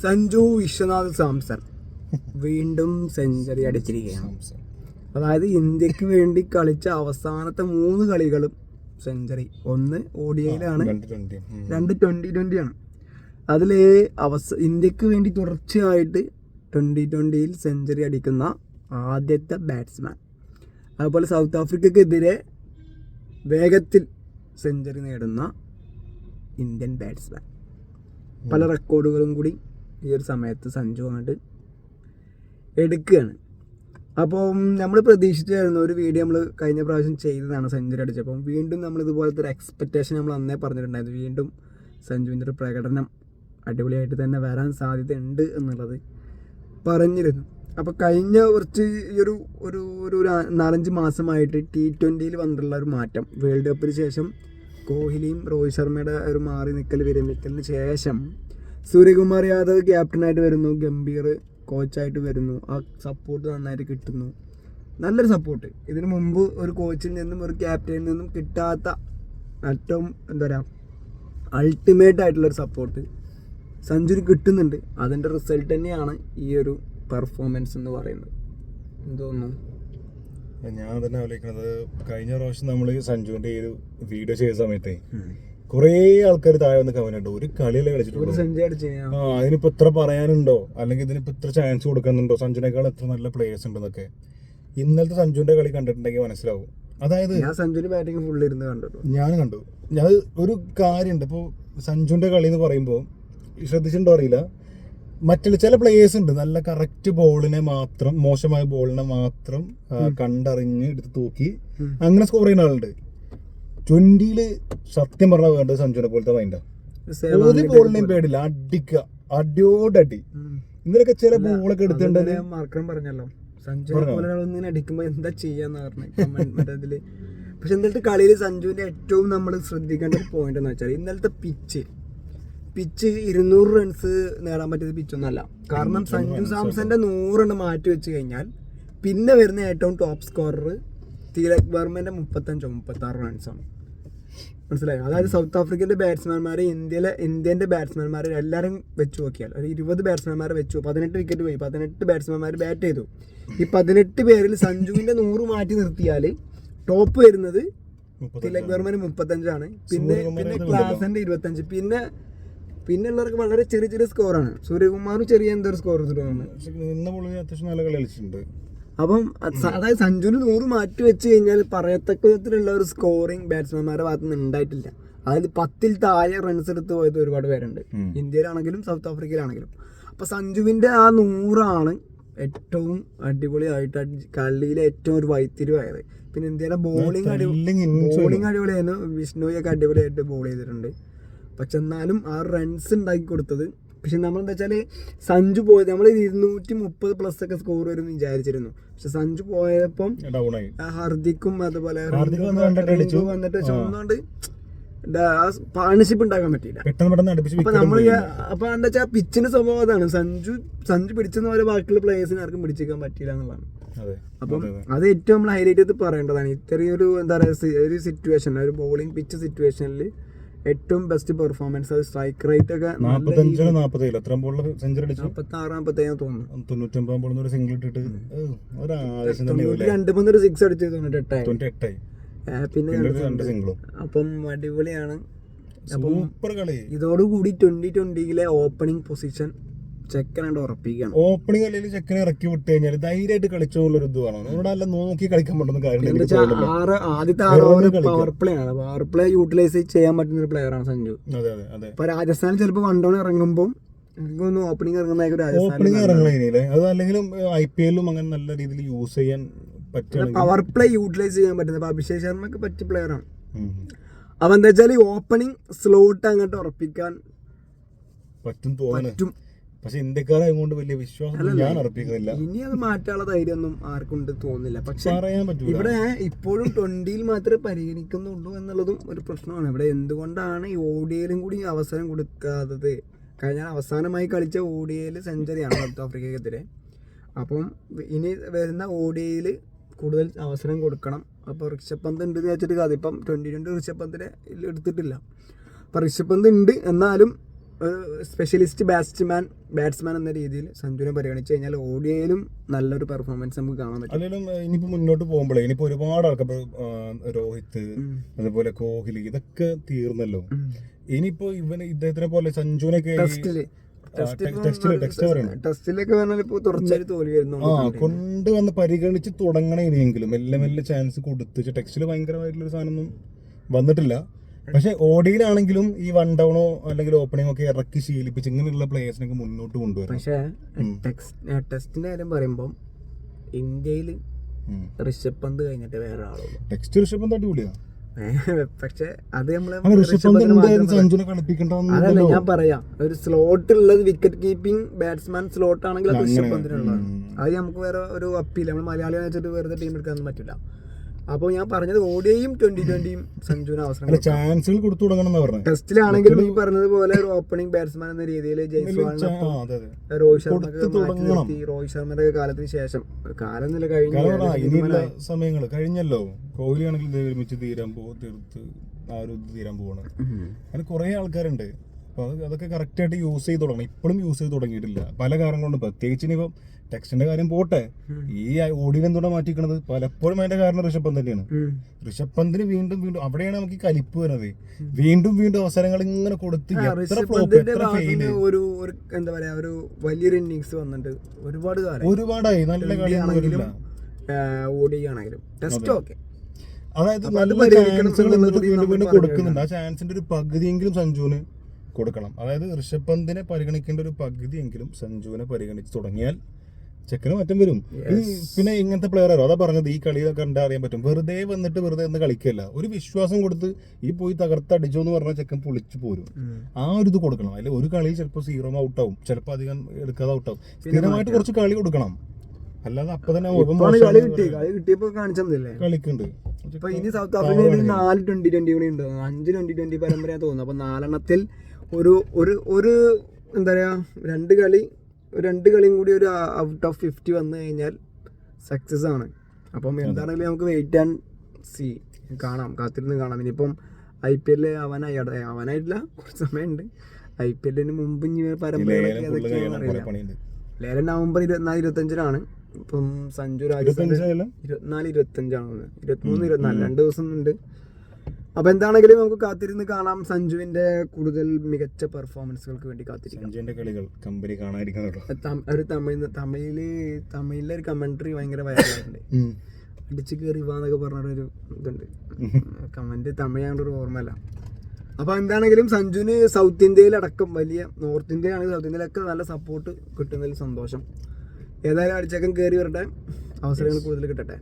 സഞ്ജു വിശ്വനാഥ് സാംസൺ വീണ്ടും സെഞ്ചുറി അടിച്ചിരിക്കുകയാണ്. അതായത് ഇന്ത്യക്ക് വേണ്ടി കളിച്ച അവസാനത്തെ 3 കളികളും സെഞ്ചുറി. 1 ODIയിലാണ്, 2 T20 ആണ്. അതിൽ ഇന്ത്യക്ക് വേണ്ടി തുടർച്ചയായിട്ട് 2020 സെഞ്ചുറി അടിക്കുന്ന ആദ്യത്തെ ബാറ്റ്സ്മാൻ. അതുപോലെ സൗത്ത് ആഫ്രിക്കക്കെതിരെ വേഗത്തിൽ സെഞ്ചുറി നേടുന്ന ഇന്ത്യൻ ബാറ്റ്സ്മാൻ. പല റെക്കോർഡുകളും കൂടി ഈ ഒരു സമയത്ത് സഞ്ജു അങ്ങോട്ട് എടുക്കുകയാണ്. അപ്പോൾ നമ്മൾ പ്രതീക്ഷിച്ചായിരുന്നു, ഒരു വീഡിയോ നമ്മൾ കഴിഞ്ഞ പ്രാവശ്യം ചെയ്തതാണ് സെഞ്ചുറി അടിച്ചപ്പം. വീണ്ടും നമ്മൾ ഇതുപോലത്തെ ഒരു എക്സ്പെക്റ്റേഷൻ നമ്മൾ അന്നേ പറഞ്ഞിട്ടുണ്ടായിരുന്നു. വീണ്ടും സഞ്ജുവിൻ്റെ ഒരു പ്രകടനം അടിപൊളിയായിട്ട് തന്നെ വരാൻ സാധ്യതയുണ്ട് എന്നുള്ളത് പറഞ്ഞിരുന്നു. അപ്പോൾ കഴിഞ്ഞ കുറച്ച് ഈ ഒരു 4-5 മാസമായിട്ട് T20 വന്നിട്ടുള്ള ഒരു മാറ്റം, വേൾഡ് കപ്പിന് ശേഷം കോഹ്ലിയും രോഹിത് ശർമ്മയുടെ ഒരു വിരമിക്കലിന് ശേഷം സൂര്യകുമാർ യാദവ് ക്യാപ്റ്റനായിട്ട് വരുന്നു, ഗംഭീർ കോച്ചായിട്ട് വരുന്നു. ആ സപ്പോർട്ട് നന്നായിട്ട് കിട്ടുന്നു, നല്ലൊരു സപ്പോർട്ട്. ഇതിനു മുമ്പ് ഒരു കോച്ചിൽ നിന്നും ഒരു ക്യാപ്റ്റനിൽ നിന്നും കിട്ടാത്ത ഏറ്റവും അൾട്ടിമേറ്റ് ആയിട്ടുള്ളൊരു സപ്പോർട്ട് സഞ്ജുവിന് കിട്ടുന്നുണ്ട്. അതിൻ്റെ റിസൾട്ട് തന്നെയാണ് ഈ ഒരു പെർഫോമൻസ് എന്ന് പറയുന്നത്. എന്തോന്നു ഞാൻ തന്നെ ആലോചിക്കുന്നത്, കഴിഞ്ഞ പ്രാവശ്യം നമ്മൾ സഞ്ജുവിന്റെ ഈ ഒരു വീഡിയോ ചെയ്ത സമയത്തെ കുറേ ആൾക്കാർ താഴെ വന്ന് കമന്റ്, ഒരു കളിയല്ലേ കളിച്ചിട്ടുള്ളൂ, അതിനിപ്പോ ഇത്ര പറയാനുണ്ടോ, അല്ലെങ്കിൽ ഇതിനിപ്പോ ഇത്ര ചാൻസ് കൊടുക്കുന്നുണ്ടോ, സഞ്ജുവിനേക്കാൾ എത്ര നല്ല പ്ലേയേഴ്സ് ഉണ്ടെന്നൊക്കെ. ഇന്നലത്തെ സഞ്ജുവിന്റെ കളി കണ്ടിട്ടുണ്ടെങ്കിൽ മനസ്സിലാവും. അതായത് സഞ്ജുവിന്റെ ബാറ്റിംഗ് ഫുൾ ഇരുന്ന് കണ്ടു, ഞാൻ കണ്ടു. ഞാൻ ഒരു കാര്യമുണ്ട്, ഇപ്പോൾ സഞ്ജുവിന്റെ കളി എന്ന് പറയുമ്പോൾ ശ്രദ്ധിച്ചിട്ടുണ്ടോ അറിയില്ല, മറ്റുള്ള ചില പ്ലേയേഴ്സ് ഉണ്ട് നല്ല കറക്റ്റ് ബോളിനെ മാത്രം, മോശമായ ബോളിനെ മാത്രം കണ്ടറിഞ്ഞ് എടുത്ത് തൂക്കി അങ്ങനെ സ്കോർ ചെയ്യുന്ന ആളുണ്ട്. 20 സത്യം പറഞ്ഞാൽ വേണ്ടത് സഞ്ജുവിനെ പോലത്തെ മൈൻഡാ. ഒരു ബോളിനെയും പേടില്ല, അടിയോടടി. ഇന്നലൊക്കെ ചില ബോളൊക്കെ എടുത്തിട്ടുണ്ടെങ്കിൽ പറഞ്ഞല്ലോ, സഞ്ജു അടിക്കുമ്പോ എന്താ ചെയ്യാന്ന് പറഞ്ഞതില്. പക്ഷെ ഇന്നലത്തെ കളിയിൽ സഞ്ജുവിന്റെ ഏറ്റവും നമ്മൾ ശ്രദ്ധിക്കേണ്ട ഒരു പോയിന്റ് എന്ന് വെച്ചാൽ, ഇന്നലത്തെ പിച്ച് 200 റൺസ് നേടാൻ പറ്റിയത് പിച്ചൊന്നല്ല. കാരണം സഞ്ജു സാംസന്റെ 100 റൺ മാറ്റി വെച്ച് കഴിഞ്ഞാൽ പിന്നെ വരുന്ന ഏറ്റവും ടോപ്പ് സ്കോറർ തിലക് വർമ്മന്റെ 35-36 റൺസാണ്. മനസ്സിലായോ? അതായത് സൗത്ത് ആഫ്രിക്കൻ്റെ ബാറ്റ്സ്മാൻമാർ, ഇന്ത്യൻ്റെ ബാറ്റ്സ്മാൻമാർ എല്ലാവരും വെച്ച് നോക്കിയാൽ ഒരു 20 ബാറ്റ്സ്മാൻമാരെ വെച്ചു, 18 വിക്കറ്റ് പോയി, 18 ബാറ്റ്സ്മാൻമാർ ബാറ്റ് ചെയ്തു. ഈ 18 പേരിൽ സഞ്ജുവിന്റെ 100 മാറ്റി നിർത്തിയാൽ ടോപ്പ് വരുന്നത് തിലക് വർമ്മന് 35 പിന്നെ ക്ലാസന്റെ 25, പിന്നെ ഉള്ളവർക്ക് വളരെ ചെറിയ ചെറിയ സ്കോറാണ്. സൂര്യകുമാറും ചെറിയ എന്തൊരു സ്കോർ എടുത്തിട്ടുണ്ട്. അപ്പം അതായത് സഞ്ജുവിന് 100 മാറ്റി വെച്ച് കഴിഞ്ഞാൽ പറയത്തക്ക വിധത്തിലുള്ള ഒരു സ്കോറിങ് ബാറ്റ്സ്മാൻമാരുടെ ഭാഗത്തു നിന്ന് ഉണ്ടായിട്ടില്ല. അതായത് 10ൽ താഴെ റൺസ് എടുത്ത് പോയത് ഒരുപാട് പേരുണ്ട്, ഇന്ത്യയിലാണെങ്കിലും സൗത്ത് ആഫ്രിക്കയിലാണെങ്കിലും. അപ്പൊ സഞ്ജുവിന്റെ ആ 100 ഏറ്റവും അടിപൊളിയായിട്ട് കളിയിലെ ഏറ്റവും ഒരു വൈത്തിരിവായത്. പിന്നെ ഇന്ത്യയുടെ ബോളിംഗ് അടിപൊളിയായിരുന്നു. വിഷ്ണുയൊക്കെ അടിപൊളിയായിട്ട് ബോൾ ചെയ്തിട്ടുണ്ട്. പക്ഷെ എന്നാലും ആ റൺസ് ഉണ്ടാക്കി കൊടുത്തത്. പക്ഷെ നമ്മളെന്താ വെച്ചാൽ സഞ്ജു പോയത്, നമ്മൾ 230+ ഒക്കെ സ്കോർ വരും വിചാരിച്ചിരുന്നു. പക്ഷെ സഞ്ജു പോയപ്പം ഹർദിക്കും അതുപോലെ വന്നിട്ട് ഒന്നുകൊണ്ട് പാർട്ണർഷിപ്പ് ഉണ്ടാക്കാൻ പറ്റിയില്ല. അപ്പൊ നമ്മൾ അപ്പൊ എന്താ വെച്ചാൽ പിച്ചിന്റെ സ്വഭാവം അതാണ്, സഞ്ജു പിടിച്ചെന്ന് പോലെ ബാക്കിയുള്ള പ്ലേയേഴ്സിന് ആർക്കും പിടിച്ചേക്കാൻ പറ്റില്ല എന്നുള്ളതാണ്. അപ്പം അത് ഏറ്റവും നമ്മൾ ഹൈലൈറ്റ് ചെയ്ത് പറയേണ്ടതാണ്. ഇത്രയൊരു എന്താ പറയുക ഒരു സിറ്റുവേഷൻ, ഒരു ബോളിംഗ് പിച്ച് സിറ്റുവേഷനിൽ ഏറ്റവും ബെസ്റ്റ് പെർഫോമൻസ്. അത് സ്ട്രൈക്ക് റേറ്റ് ഒക്കെ 46 തോന്നുന്നു, 99 സിംഗിൾ ഇട്ടിട്ട് 2 6 അടിച്ച് 98 പിന്നെ അപ്പം അടിപൊളിയാണ്. അപ്പം ഇതോടുകൂടി 2020 ഓപ്പണിംഗ് പൊസിഷൻ ചെക്കനായിട്ട് ഉറപ്പിക്കുകയാണ്. ഓപ്പണിംഗ് അല്ലെങ്കിൽ ചെക്കനെ ഇറക്കി വിട്ട് കഴിഞ്ഞാൽ ധൈര്യമായിട്ട് കളിച്ചോളൊരു ഇത് വേണം. ഇവിടെ നല്ല നോക്കി കളിക്കാൻ പറ്റുന്ന കാര്യം. ആദ്യത്തെ 6 ഓവർ പവർ പ്ലേ ആണ്. പവർ പ്ലേ യൂട്ടിലൈസ് ചെയ്യാൻ പറ്റുന്ന ഒരു പ്ലെയർ ആണ് സഞ്ജു. ഇപ്പൊ രാജസ്ഥാനിൽ ചിലപ്പോൾ 1 ഡൗൺ ഇറങ്ങുമ്പോൾ എനിക്കൊന്ന് ഓപ്പണിംഗ് ഇറങ്ങുന്നതിലെ അത് അല്ലെങ്കിലും IPL അങ്ങനെ നല്ല രീതിയിൽ യൂസ് ചെയ്യാൻ പറ്റും. പവർ പ്ലേ യൂട്ടിലൈസ് ചെയ്യാൻ പറ്റുന്നത് അഭിഷേക് ശർമ്മക്ക് പറ്റിയ പ്ലെയർ ആണ്. അപ്പൊ എന്താ വെച്ചാൽ ഓപ്പണിംഗ് സ്ലോട്ട് അങ്ങോട്ട് ഉറപ്പിക്കാൻ പറ്റും. പക്ഷെ ഇന്ത്യക്കാരായതുകൊണ്ട് വലിയ വിശ്വാസം ഞാൻ അർപ്പിക്കുന്നില്ല. ഇനി അത് മാറ്റാനുള്ള ധൈര്യമൊന്നും ആർക്കും തോന്നുന്നില്ല. പക്ഷെ ഇവിടെ ഇപ്പോഴും 20 മാത്രമേ പരിഗണിക്കുന്നുള്ളൂ എന്നുള്ളതും ഒരു പ്രശ്നമാണ്. ഇവിടെ എന്തുകൊണ്ടാണ് ഈ ODIയിലും കൂടി അവസരം കൊടുക്കാത്തത്? കഴിഞ്ഞ അവസാനമായി കളിച്ച ODIയിൽ സെഞ്ചുറിയാണ് സൗത്ത് ആഫ്രിക്കക്കെതിരെ. അപ്പം ഇനി വരുന്ന ODIയിൽ കൂടുതൽ അവസരം കൊടുക്കണം. അപ്പോൾ ഋഷഭ് പന്ത് ഉണ്ട് എന്ന് വെച്ചിട്ട് കാര്യം, ഇപ്പം 2020 ഋഷഭ് പന്തിനെ എടുത്തിട്ടില്ല. അപ്പം ഋഷഭ് പന്ത് ഉണ്ട്, എന്നാലും സ്പെഷ്യലിസ്റ്റ് ബാറ്റ്സ്മാൻ ബാറ്റ്സ്മാൻ എന്ന രീതിയിൽ സഞ്ജുവിനെ പരിഗണിച്ച് കഴിഞ്ഞാൽ ഓഡിയയിലും നല്ലൊരു പെർഫോമൻസ് നമുക്ക് കാണാൻ പറ്റും. അല്ലെങ്കിലും ഇനിയിപ്പോ മുന്നോട്ട് പോകുമ്പോഴേ ഇനിയിപ്പോ ഒരുപാട് ആൾക്കാർ രോഹിത് അതുപോലെ കോഹ്ലി ഇതൊക്കെ തീർന്നല്ലോ. ഇനിയിപ്പോ ഇദ്ദേഹത്തിനെ പോലെ സഞ്ജുവിനൊക്കെ ടെസ്റ്റിലൊക്കെ പറഞ്ഞാൽ ഇപ്പൊ തുടർച്ചയായി തോൽവി വരുന്നു. കൊണ്ടുവന്ന് പരിഗണിച്ച് തുടങ്ങണ ഇനിയെങ്കിലും മെല്ലെ മെല്ലെ ചാൻസ് കൊടുത്ത്. ടെക്സ്റ്റില് ഭയങ്കരമായിട്ടുള്ള സാധനമൊന്നും വന്നിട്ടില്ല. പക്ഷെ ഓഡിയിലാണെങ്കിലും ഈ വൺ ഡൗണോ അല്ലെങ്കിൽ ഓപ്പണിംഗ് ഒക്കെ ഇറക്കി ശീലിപ്പിച്ച് ഇങ്ങനെയുള്ള പ്ലേയേഴ്സിനൊക്കെ മുന്നോട്ട് കൊണ്ടുവരും. പക്ഷെ ടെസ്റ്റിന്റെ കാര്യം പറയുമ്പോൾ ഇന്ത്യയിൽ ഋഷഭ് പന്ത് കഴിഞ്ഞിട്ട് വേറെ ആളുള്ളൂ. ടെക്സ്റ്റ് ഋഷഭ് പന്ത് അടിപൊളിയാ. പക്ഷെ അത് നമ്മള് അതല്ല ഞാൻ പറയാം, ഒരു സ്ലോട്ട് ഉള്ളത് വിക്കറ്റ് കീപ്പിംഗ് ബാറ്റ്സ്മാൻ സ്ലോട്ട് ആണെങ്കിൽ അത് ഋഷഭ് പന്തിനുള്ളതാണ്. അത് നമുക്ക് വേറെ ഒരു അപ്പീൽ നമ്മൾ മലയാളികളെ വെച്ചിട്ട് വെറുതെ ടീം എടുക്കാനൊന്നും പറ്റില്ല. അപ്പോൾ ഞാൻ പറഞ്ഞത് ഓഡിയയും 2020യും സഞ്ജുവിന് അവസരം ചാൻസുകൾ കൊടുത്തു തുടങ്ങണം. ടെസ്റ്റിലാണെങ്കിലും ഈ പറഞ്ഞതുപോലെ ഒരു ഓപ്പണിംഗ് ബാറ്റ്സ്മാൻ എന്ന രീതിയിൽ ജയ്സ്വാളിനൊപ്പം രോഹിത് ശർമ്മ രോഹിത് ശർമ്മയുടെ കാലത്തിന് ശേഷം കാലം നില കഴിഞ്ഞ സമയങ്ങൾ കഴിഞ്ഞല്ലോ. കോഹ്ലി ആണെങ്കിൽ ഒരുമിച്ച് തീരാൻ പോവാണ്. അങ്ങനെ കുറെ ആൾക്കാരുണ്ട്. അപ്പോൾ അതൊക്കെ കറക്റ്റായിട്ട് യൂസ് ചെയ്ത് തുടങ്ങണം. ഇപ്പോഴും യൂസ് ചെയ്ത് തുടങ്ങിയിട്ടില്ല പല കാരണങ്ങളുണ്ട്. പ്രത്യേകിച്ച് ഇനിയിപ്പം ടെക്സ്റ്റിന്റെ കാര്യം പോട്ടെ, ഈ ഓഡിയിൽ എന്തുകൊണ്ടാ മാറ്റിക്കണത് പലപ്പോഴും അതിന്റെ കാരണം ഋഷഭ് പന്ത് തന്നെയാണ്. ഋഷഭ് പന്തിന് വീണ്ടും അവിടെയാണ് നമുക്ക് ഈ കലിപ്പ് വരുന്നത്. വീണ്ടും അവസരങ്ങൾ ഇങ്ങനെ കൊടുത്ത് ഒരു എന്താ പറയാ ഒരു വലിയൊരു ഇന്നിങ്സ് വന്നിട്ട് ഒരുപാടായി നല്ല കളിയാണെങ്കിലും ഓടിയാണെങ്കിലും ടെസ്റ്റ് ഓക്കെ, അതായത് നല്ല ചാൻസുകൾ വീണ്ടും കൊടുക്കുന്നുണ്ട്. ആ ചാൻസിന്റെ ഒരു പകുതിയെങ്കിലും സഞ്ജുവിന് കൊടുക്കണം. അതായത് ഋഷഭ് പന്തിനെ പരിഗണിക്കേണ്ട ഒരു പകുതിയെങ്കിലും സഞ്ജുവിനെ പരിഗണിച്ച് തുടങ്ങിയാൽ ചെക്കന് മാറ്റം വരും. പിന്നെ ഇങ്ങനത്തെ പ്ലെയറോ അതാ പറഞ്ഞത്, ഈ കളിയൊക്കെ കണ്ടാ അറിയാൻ പറ്റും. വെറുതെ വന്നിട്ട് വെറുതെ ഒന്ന് കളിക്കല്ല, ഒരു വിശ്വാസം കൊടുത്ത് ഈ പോയി തകർത്തടിച്ചോ എന്ന് പറഞ്ഞാൽ ചെക്കൻ പൊളിച്ചു പോരും. ആ ഒരു ഇത് കൊടുക്കണം. അതിൽ ഒരു കളിയിൽ ചിലപ്പോൾ 0 ഔട്ടാവും, ചിലപ്പോൾ അധികം എടുക്കാതെ ഔട്ടാവും. സ്ഥിരമായിട്ട് കുറച്ച് കളി കൊടുക്കണം. അല്ലാതെ അപ്പൊ തന്നെ കളിക്കുന്നുണ്ട്. ഇപ്പൊ ഇനി സൗത്ത് ആഫ്രിക്കയിൽ 4 T20 കൂടി ഉണ്ട്, 5 T20 പരമ്പര തോന്നുന്നു. അപ്പൊ 4എണ്ണത്തിൽ ഒരു എന്താ പറയാ രണ്ട് കളിയും കൂടി ഒരു ഔട്ട് ഓഫ് 50 വന്നു കഴിഞ്ഞാൽ സക്സസ് ആണ്. അപ്പം എന്താണെങ്കിലും നമുക്ക് വെയിറ്റ് ആൻഡ് സീ കാത്തിരുന്ന് കാണാം. ഇനിയിപ്പം IPL ആവാനായിട്ടില്ല, കുറച്ച് സമയമുണ്ട്. IPL മുമ്പ് ഇനി പരമ്പരകളൊക്കെ ഏതൊക്കെയാണെന്ന് അറിയില്ല. ലേലം നവംബർ 24-25 ഇപ്പം സഞ്ജു 24-25 23-24 2 ദിവസം ഉണ്ട്. അപ്പൊ എന്താണെങ്കിലും നമുക്ക് കാത്തിരുന്ന് കാണാം. സഞ്ജുവിന്റെ കൂടുതൽ മികച്ച പെർഫോമൻസുകൾക്ക് വേണ്ടി കാത്തിരിക്കാം. ഒരു തമിഴിലെ ഒരു കമന്ററി ഭയങ്കര വൈറലായിട്ടുണ്ട്. അടിച്ചു കയറി വാന്നൊക്കെ പറഞ്ഞൊരു ഇതുണ്ട്. കമന്റ് തമിഴാണ്ട് ഒരു ഓർമ്മയല്ല. അപ്പൊ എന്താണെങ്കിലും സഞ്ജുവിന് സൗത്ത് ഇന്ത്യയിലടക്കം വലിയ നോർത്ത് ഇന്ത്യ ആണെങ്കിൽ സൗത്ത് ഇന്ത്യയിലൊക്കെ നല്ല സപ്പോർട്ട് കിട്ടുന്നതിൽ സന്തോഷം. ഏതായാലും അടിച്ചേക്കൻ കയറി വരട്ടെ, അവസരങ്ങൾ കൂടുതൽ കിട്ടട്ടെ.